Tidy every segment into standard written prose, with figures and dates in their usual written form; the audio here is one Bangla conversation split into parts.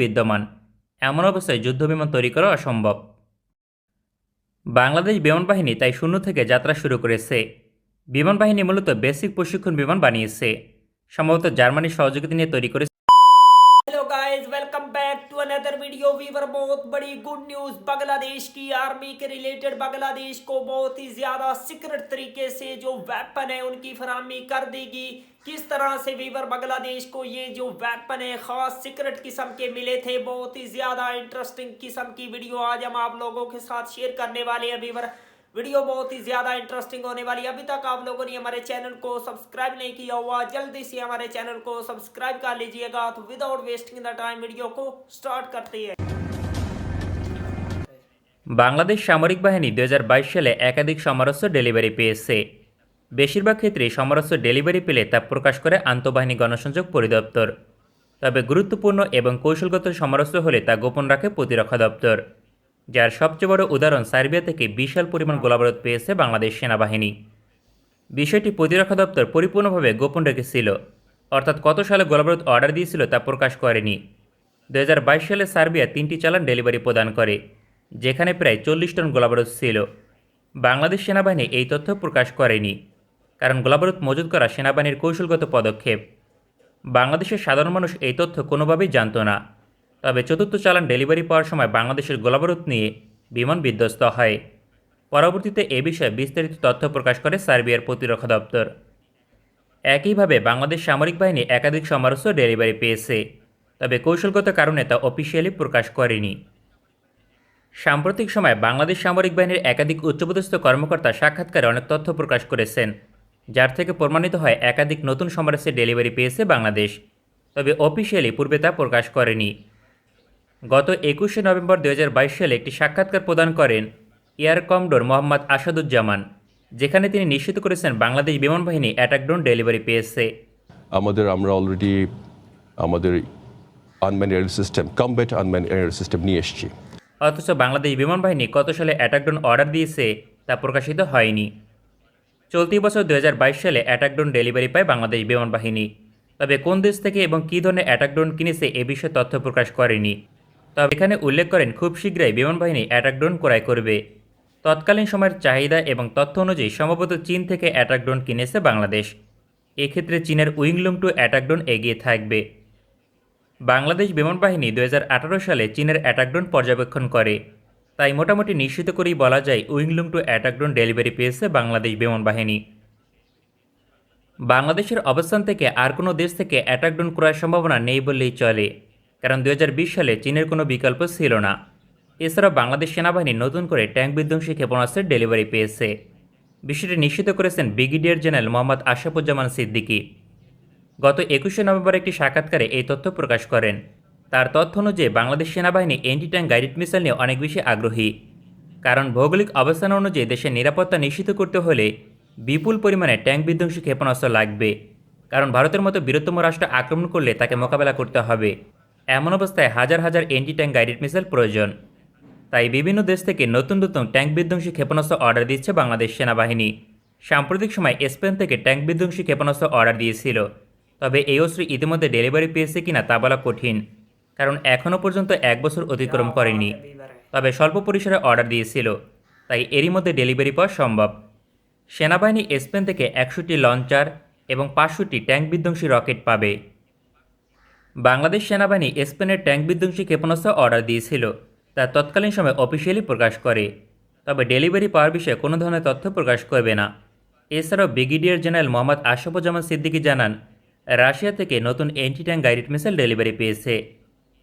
বিদ্যমান। এমন অবস্থায় যুদ্ধবিমান তৈরি করা অসম্ভব। বাংলাদেশ বিমান বাহিনী তাই শূন্য থেকে যাত্রা শুরু করেছে। বিমান বাহিনী মূলত বেসিক প্রশিক্ষণ বিমান বানিয়েছে, সম্ভবত জার্মানির সহযোগিতা নিয়ে তৈরি করেছে। Hello guys, welcome back to another video. Weaver बहुत बड़ी गुड न्यूज़ बांग्लादेश की आर्मी के रिलेटेड। बांग्लादेश को बहुत ही ज़्यादा सीक्रेट तरीके से जो वेपन है उनकी फराहमी कर देगी। किस तरह से वीवर बांग्लादेश को ये जो वेपन है ख़ास सीक्रेट किस्म के मिले थे, बहुत ही ज़्यादा इंटरेस्टिंग किस्म की वीडियो आज हम आप लोगों के साथ शेयर करने वाले हैं। वीवर वीडियो बहुत ही ज़्यादा इंटरेस्टिंग होने वाली है। अभी तक आप लोगों ने हमारे चैनल को सब्सक्राइब नहीं किया हुआ, जल्दी से हमारे चैनल को सब्सक्राइब कर लीजिएगा। तो without wasting the time video को स्टार्ट करते हैं। বাংলাদেশ সামরিক বাহিনী 2022 সালে একাধিক সমরাস্ত্র ডেলিভারি পেয়েছে। বেশিরভাগ ক্ষেত্রেই সমরাস্ত্র ডেলিভারি পেলে তা প্রকাশ করে আন্তঃবাহিনী গণসংযোগ পরিদপ্তর। তবে গুরুত্বপূর্ণ এবং কৌশলগত সমরাস্ত্র হলে তা গোপন রাখে প্রতিরক্ষা দপ্তর, যার সবচেয়ে বড় উদাহরণ সার্বিয়া থেকে বিশাল পরিমাণ গোলাবারুদ পেয়েছে বাংলাদেশ সেনাবাহিনী। বিষয়টি প্রতিরক্ষা দপ্তর পরিপূর্ণভাবে গোপন রেখেছিল, অর্থাৎ কত সালে গোলাবারুদ অর্ডার দিয়েছিল তা প্রকাশ করেনি। 2022 সালে সার্বিয়া 3টি চালান ডেলিভারি প্রদান করে, যেখানে প্রায় 40 টন গোলাবারুদ ছিল। বাংলাদেশ সেনাবাহিনী এই তথ্য প্রকাশ করেনি, কারণ গোলাবারুদ মজুত করা সেনাবাহিনীর কৌশলগত পদক্ষেপ। বাংলাদেশের সাধারণ মানুষ এই তথ্য কোনোভাবেই জানত না। তবে চতুর্থ চালান ডেলিভারি পাওয়ার সময় বাংলাদেশের গোলাবারুদ নিয়ে বিমান বিধ্বস্ত হয়। পরবর্তীতে এ বিষয়ে বিস্তারিত তথ্য প্রকাশ করে সার্বিয়ার প্রতিরক্ষা দপ্তর। একইভাবে বাংলাদেশ সামরিক বাহিনী একাধিক সমরাস্ত্র ডেলিভারি পেয়েছে, তবে কৌশলগত কারণে তা অফিসিয়ালি প্রকাশ করেনি। সাম্প্রতিক সময়ে বাংলাদেশ সামরিক বাহিনীর একাধিক উচ্চপদস্থ কর্মকর্তা সাক্ষাৎকারে অনেক তথ্য প্রকাশ করেছেন, যার থেকে প্রমাণিত হয় একাধিক নতুন সমরাস্ত্রের ডেলিভারি পেয়েছে বাংলাদেশ, তবে অফিসিয়ালি পূর্বে তা প্রকাশ করেনি। গত 21শে নভেম্বর 2022 সালে একটি সাক্ষাৎকার প্রদান করেন এয়ার কমডোর মোহাম্মদ আসাদুজ্জামান, যেখানে তিনি নিশ্চিত করেছেন বাংলাদেশ বিমান বাহিনী অ্যাটাক ড্রোন ডেলিভারি পেয়েছে। আমরা অলরেডি আমাদের আনম্যান air system, combat আনম্যান air system নিয়ে এসেছি। অথচ বাংলাদেশ বিমান বাহিনী কত সালে অ্যাটাক ড্রোন অর্ডার দিয়েছে তা প্রকাশিত হয়নি। চলতি বছর 2022 সালে অ্যাটাক ড্রোন ডেলিভারি পায় বাংলাদেশ বিমান বাহিনী, তবে কোন দেশ থেকে এবং কী ধরনের অ্যাটাক ড্রোন কিনেছে এ বিষয়ে তথ্য প্রকাশ করেনি। তবে এখানে উল্লেখ করেন খুব শীঘ্রই বিমান বাহিনী অ্যাটাক ড্রোন ক্রয় করবে। তৎকালীন সময়ের চাহিদা এবং তথ্য অনুযায়ী সম্ভবত চীন থেকে অ্যাটাক ড্রোন কিনেছে বাংলাদেশ। এক্ষেত্রে চীনের উইংলুং টু অ্যাটাক ড্রোন এগিয়ে থাকবে। বাংলাদেশ বিমান বাহিনী 2018 সালে চীনের অ্যাটাক ড্রোন পর্যবেক্ষণ করে, তাই মোটামুটি নিশ্চিত করেই বলা যায় উইংলুং টু অ্যাটাক ড্রোন ডেলিভারি পেয়েছে বাংলাদেশ বিমান বাহিনী। বাংলাদেশের অবস্থান থেকে আর কোনো দেশ থেকে অ্যাটাক ড্রোন ক্রয়ের সম্ভাবনা নেই বললেই চলে, কারণ 2020 সালে চীনের কোনো বিকল্প ছিল না। এছাড়াও বাংলাদেশ সেনাবাহিনী নতুন করে ট্যাঙ্ক বিধ্বংসী ক্ষেপণাস্ত্রের ডেলিভারি পেয়েছে। বিষয়টি নিশ্চিত করেছেন ব্রিগেডিয়ার জেনারেল মোহাম্মদ আশরাফুজ্জামান সিদ্দিকী। গত 21শে নভেম্বর একটি সাক্ষাৎকারে এই তথ্য প্রকাশ করেন। তার তথ্য অনুযায়ী বাংলাদেশ সেনাবাহিনী অ্যান্টি ট্যাঙ্ক গাইডেড মিসাইল নিয়ে অনেক বেশি আগ্রহী, কারণ ভৌগোলিক অবস্থান অনুযায়ী দেশের নিরাপত্তা নিশ্চিত করতে হলে বিপুল পরিমাণে ট্যাঙ্ক বিধ্বংসী ক্ষেপণাস্ত্র লাগবে, কারণ ভারতের মতো বৃহত্তম রাষ্ট্র আক্রমণ করলে তাকে মোকাবেলা করতে হবে। এমন অবস্থায় হাজার হাজার অ্যান্টি ট্যাঙ্ক গাইডেড মিসাইল প্রয়োজন। তাই বিভিন্ন দেশ থেকে নতুন নতুন ট্যাঙ্ক বিধ্বংসী ক্ষেপণাস্ত্র অর্ডার দিচ্ছে বাংলাদেশ সেনাবাহিনী। সাম্প্রতিক সময় স্পেন থেকে ট্যাঙ্ক বিধ্বংসী ক্ষেপণাস্ত্র অর্ডার দিয়েছিল, তবে এই অস্ত্র ইতিমধ্যে ডেলিভারি পেয়েছে কিনা তা বলা কঠিন, কারণ এখনও পর্যন্ত 1 বছর অতিক্রম করেনি। তবে স্বল্প পরিসরে অর্ডার দিয়েছিল, তাই এরই মধ্যে ডেলিভারি পাওয়া সম্ভব। সেনাবাহিনী স্পেন থেকে 100টি লঞ্চার এবং 500টি ট্যাঙ্ক বিধ্বংসী রকেট পাবে। বাংলাদেশ সেনাবাহিনী স্পেনের ট্যাঙ্ক বিধ্বংসী ক্ষেপণাস্ত্র অর্ডার দিয়েছিল, তা তৎকালীন সময় অফিসিয়ালি প্রকাশ করে, তবে ডেলিভারি পাওয়ার বিষয়ে কোনো ধরনের তথ্য প্রকাশ করবে না। এছাড়াও ব্রিগেডিয়ার জেনারেল মোহাম্মদ আশরাফুজ্জামান সিদ্দিকী জানান রাশিয়া থেকে নতুন anti tank guided missile delivery পেয়েছে।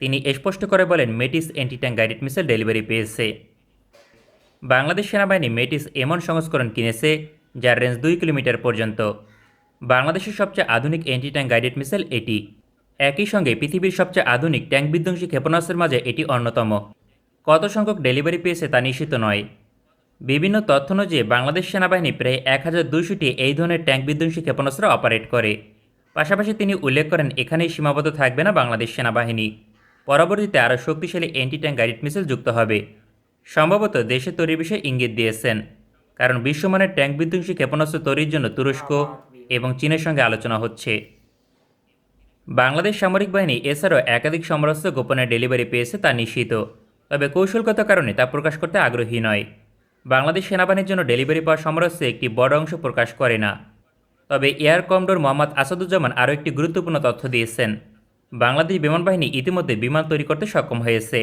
তিনি স্পষ্ট করে বলেন Metis anti tank guided missile delivery পেয়েছে। বাংলাদেশ সেনাবাহিনী মেটিস এমন সংস্করণ কিনেছে যার রেঞ্জ 2 কিলোমিটার পর্যন্ত। বাংলাদেশের সবচেয়ে আধুনিক অ্যান্টি ট্যাঙ্ক গাইডেড মিসাইল এটি। একই সঙ্গে পৃথিবীর সবচেয়ে আধুনিক ট্যাঙ্ক বিধ্বংসী ক্ষেপণাস্ত্রের মাঝে এটি অন্যতম। কত সংখ্যক ডেলিভারি পেয়েছে তা নিশ্চিত নয়। বিভিন্ন তথ্য অনুযায়ী বাংলাদেশ সেনাবাহিনী প্রায় 1200টি এই ধরনের ট্যাঙ্ক বিধ্বংসী ক্ষেপণাস্ত্র অপারেট করে। পাশাপাশি তিনি উল্লেখ করেন এখানেই সীমাবদ্ধ থাকবে না বাংলাদেশ সেনাবাহিনী, পরবর্তীতে আরও শক্তিশালী অ্যান্টি ট্যাঙ্ক গাইডেড মিসাইল যুক্ত হবে। সম্ভবত দেশে তৈরির বিষয়ে ইঙ্গিত দিয়েছেন, কারণ বিশ্বমানের ট্যাঙ্ক বিধ্বংসী ক্ষেপণাস্ত্র তৈরির জন্য তুরস্ক এবং চীনের সঙ্গে আলোচনা হচ্ছে। বাংলাদেশ সামরিক বাহিনী এছাড়াও একাধিক সমরাস্ত্র গোপনে ডেলিভারি পেয়েছে তা নিশ্চিত, তবে কৌশলগত কারণে তা প্রকাশ করতে আগ্রহী নয়। বাংলাদেশ সেনাবাহিনীর জন্য ডেলিভারি পাওয়া সমরাস্ত্রে একটি বড় অংশ প্রকাশ করে না। তবে এয়ার কমডোর মোহাম্মদ আসাদুজ্জামান আরও একটি গুরুত্বপূর্ণ তথ্য দিয়েছেন। বাংলাদেশ বিমান বাহিনী ইতিমধ্যে বিমান তৈরি করতে সক্ষম হয়েছে,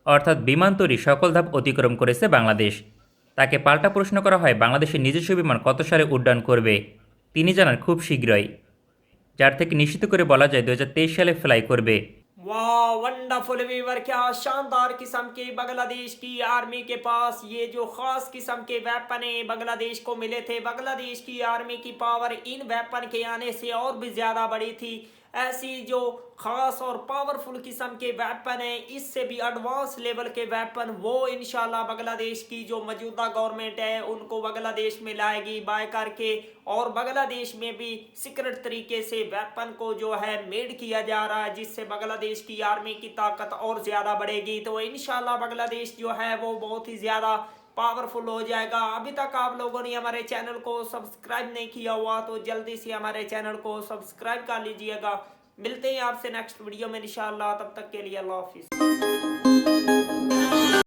অর্থাৎ বিমান তৈরি সকল ধাপ অতিক্রম করেছে বাংলাদেশ। তাকে পাল্টা প্রশ্ন করা হয় বাংলাদেশের নিজস্ব বিমান কত সালে উড্ডয়ন করবে। তিনি জানান খুব শীঘ্রই, যার থেকে নিশ্চিত করে বলা যায় 2023 সালে ফ্লাই করবে। वाह वंडरफुल वीवर, क्या शानदार किस्म के बांग्लादेश की आर्मी के पास ये जो खास किस्म के वेपन है बांग्लादेश को मिले थे। बांग्लादेश की आर्मी की पावर इन वेपन के आने से और भी ज्यादा बड़ी थी। ऐसी जो खास और पावरफुल किस्म के वेपन है, इससे भी एडवांस लेवल के वेपन वो इंशाल्लाह बांग्लादेश की जो मौजूदा गवर्नमेंट है उनको बांग्लादेश में लाएगी बाय करके। और बांग्लादेश में भी सीक्रेट तरीके से वेपन को जो है मेड किया जा रहा है, जिससे बांग्लादेश की आर्मी की ताकत और ज्यादा बढ़ेगी। तो इंशाल्लाह बांग्लादेश जो है वो बहुत ही ज्यादा पावरफुल हो जाएगा। अभी तक आप लोगों ने हमारे चैनल को सब्सक्राइब नहीं किया हुआ तो जल्दी से हमारे चैनल को सब्सक्राइब कर लीजिएगा। मिलते हैं आपसे नेक्स्ट वीडियो में इंशाल्लाह, तब तक के लिए अल्लाह हाफिज।